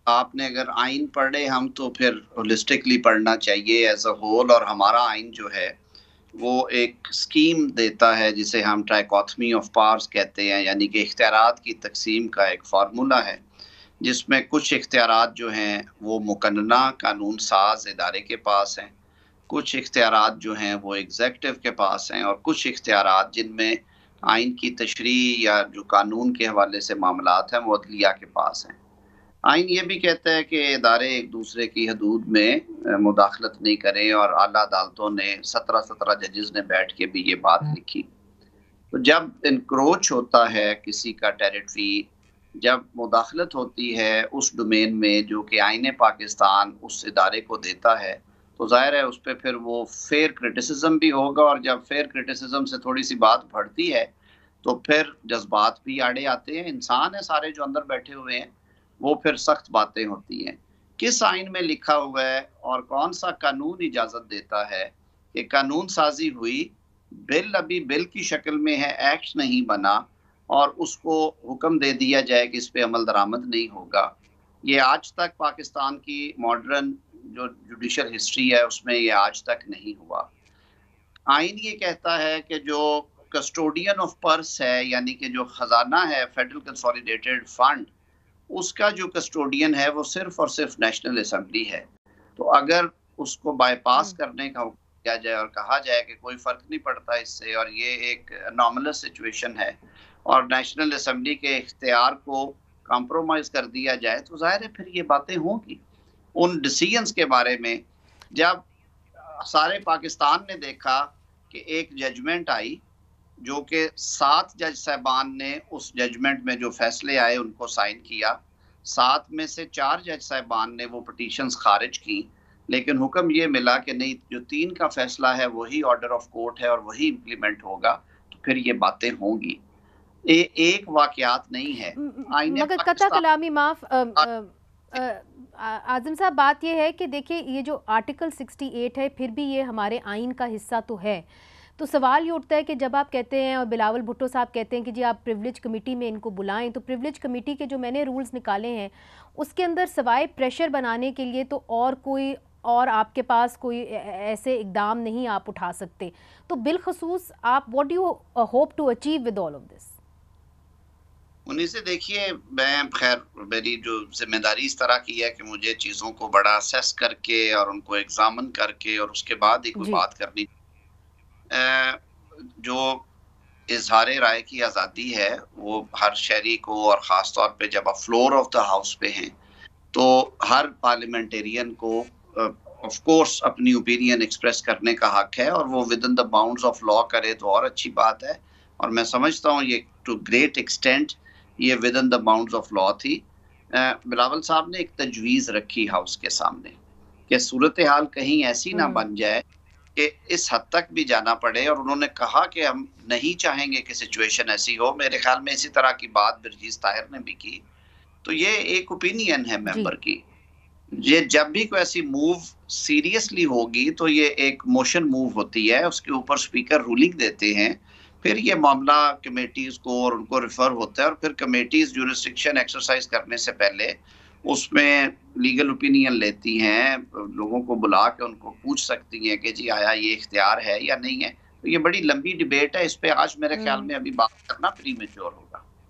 آپ نے اگر آئین پڑھے ہم تو پھر ہولسٹکلی پڑھنا چاہیے ایز اے ہول، اور ہمارا آئین جو ہے وہ ایک سکیم دیتا ہے جسے ہم ٹرائکوتھمی آف پاورز کہتے ہیں، یعنی کہ اختیارات کی تقسیم کا ایک فارمولا ہے جس میں کچھ اختیارات جو ہیں وہ مقننہ قانون ساز ادارے کے پاس ہیں، کچھ اختیارات جو ہیں وہ ایگزیکٹو کے پاس ہیں، اور کچھ اختیارات جن میں آئین کی تشریح یا جو قانون کے حوالے سے معاملات ہیں وہ عدلیہ کے پاس ہیں۔ آئین یہ بھی کہتا ہے کہ ادارے ایک دوسرے کی حدود میں مداخلت نہیں کریں، اور اعلیٰ عدالتوں نے 17 ججز نے بیٹھ کے بھی یہ بات لکھی۔ تو جب انکروچ ہوتا ہے کسی کا ٹیریٹری، جب مداخلت ہوتی ہے اس ڈومین میں جو کہ آئین پاکستان اس ادارے کو دیتا ہے، تو ظاہر ہے اس پہ پھر وہ فیئر کرٹیسزم بھی ہوگا، اور جب فیئر کرٹیسزم سے تھوڑی سی بات بڑھتی ہے تو پھر جذبات بھی آڑے آتے ہیں۔ انسان ہیں سارے جو اندر بیٹھے ہوئے ہیں، وہ پھر سخت باتیں ہوتی ہیں۔ کس آئین میں لکھا ہوا ہے اور کون سا قانون اجازت دیتا ہے کہ قانون سازی ہوئی، بل ابھی بل کی شکل میں ہے، ایکٹ نہیں بنا، اور اس کو حکم دے دیا جائے کہ اس پہ عمل درآمد نہیں ہوگا؟ یہ آج تک پاکستان کی ماڈرن جو جوڈیشل ہسٹری ہے اس میں یہ آج تک نہیں ہوا۔ آئین یہ کہتا ہے کہ جو کسٹوڈین آف پرس ہے، یعنی کہ جو خزانہ ہے فیڈرل کنسولیڈیٹڈ فنڈ، اس کا جو کسٹوڈین ہے وہ صرف اور صرف نیشنل اسمبلی ہے۔ تو اگر اس کو بائی پاس کرنے کا حکم کیا جائے اور کہا جائے کہ کوئی فرق نہیں پڑتا اس سے، اور یہ ایک اناملس سچویشن ہے، اور نیشنل اسمبلی کے اختیار کو کمپرومائز کر دیا جائے، تو ظاہر ہے پھر یہ باتیں ہوں گی ان ڈیسیژنز کے بارے میں۔ جب سارے پاکستان نے دیکھا کہ ایک ججمنٹ آئی جو کہ 7 جج صاحبان نے اس ججمنٹ میں جو فیصلے آئے ان کو سائن کیا، 7 میں سے 4 جج صاحبان نے وہ پٹیشنز خارج کی، لیکن حکم یہ ملا کہ نہیں، جو 3 کا فیصلہ ہے وہی آرڈر آف کورٹ ہے اور وہی امپلیمنٹ ہوگا، تو پھر یہ باتیں ہوں گی۔ ایک واقعات نہیں ہے آئین مگر قطع پاکستان۔ کلامی معاف اعظم صاحب، بات یہ ہے کہ دیکھیں یہ جو آرٹیکل 68 ہے پھر بھی یہ ہمارے آئین کا حصہ تو ہے، تو سوال یہ اٹھتا ہے کہ جب آپ کہتے ہیں اور بلاول بھٹو صاحب کہتے ہیں کہ جی آپ پریولیج کمیٹی میں ان کو بلائیں، تو پریولیج کمیٹی کے جو میں نے رولز نکالے ہیں اس کے اندر سوائے پریشر بنانے کے لیے تو اور آپ کے پاس کوئی ایسے اقدام نہیں آپ اٹھا سکتے، تو بالخصوص آپ what do you hope to achieve with all of this? انہیں سے دیکھیے، میں خیر میری جو ذمہ داری اس طرح کی ہے کہ مجھے چیزوں کو بڑا اسیس کر کے اور ان کو ایگزامن کر کے اور اس کے بعد ہی کوئی جی بات کرنی۔ جو اظہار رائے کی آزادی ہے وہ ہر شہری کو، اور خاص طور پہ جب آپ فلور آف دا ہاؤس پہ ہیں تو ہر پارلیمنٹیرین کو آف کورس اپنی اوپینین ایکسپریس کرنے کا حق ہے، اور وہ with in the bounds of law کرے تو اور اچھی بات ہے، اور میں سمجھتا ہوں یہ ٹو گریٹ ایکسٹینٹ یہ with in the bounds of law تھی۔ بلاول صاحب نے ایک تجویز رکھی ہاؤس کے سامنے کہ صورتحال کہیں ایسی نہ بن جائے کہ اس حد تک بھی جانا پڑے، اور انہوں نے کہا کہ ہم نہیں چاہیں گے کہ سچویشن ایسی ہو۔ میرے خیال میں اسی طرح کی بات برجیز طاہر نے بھی کی۔ تو یہ ایک اوپینین ہے جی ممبر کی، یہ جب بھی کوئی ایسی موو سیریسلی ہوگی تو یہ ایک موشن موو ہوتی ہے، اس کے اوپر سپیکر رولنگ دیتے ہیں، پھر یہ معاملہ کمیٹیز کو اور ان کو ریفر ہوتا ہے، اور پھر کمیٹیز جورسڈکشن ایکسرسائز کرنے سے پہلے اس میں لیگل اوپینین لیتی ہیں، لوگوں کو بلا کے ان کو پوچھ سکتی ہیں کہ جی آیا یہ اختیار ہے یا نہیں ہے۔ تو یہ بڑی لمبی ڈیبیٹ ہے، اس پہ آج میرے خیال میں ابھی بات کرنا پری میچور ہوگا۔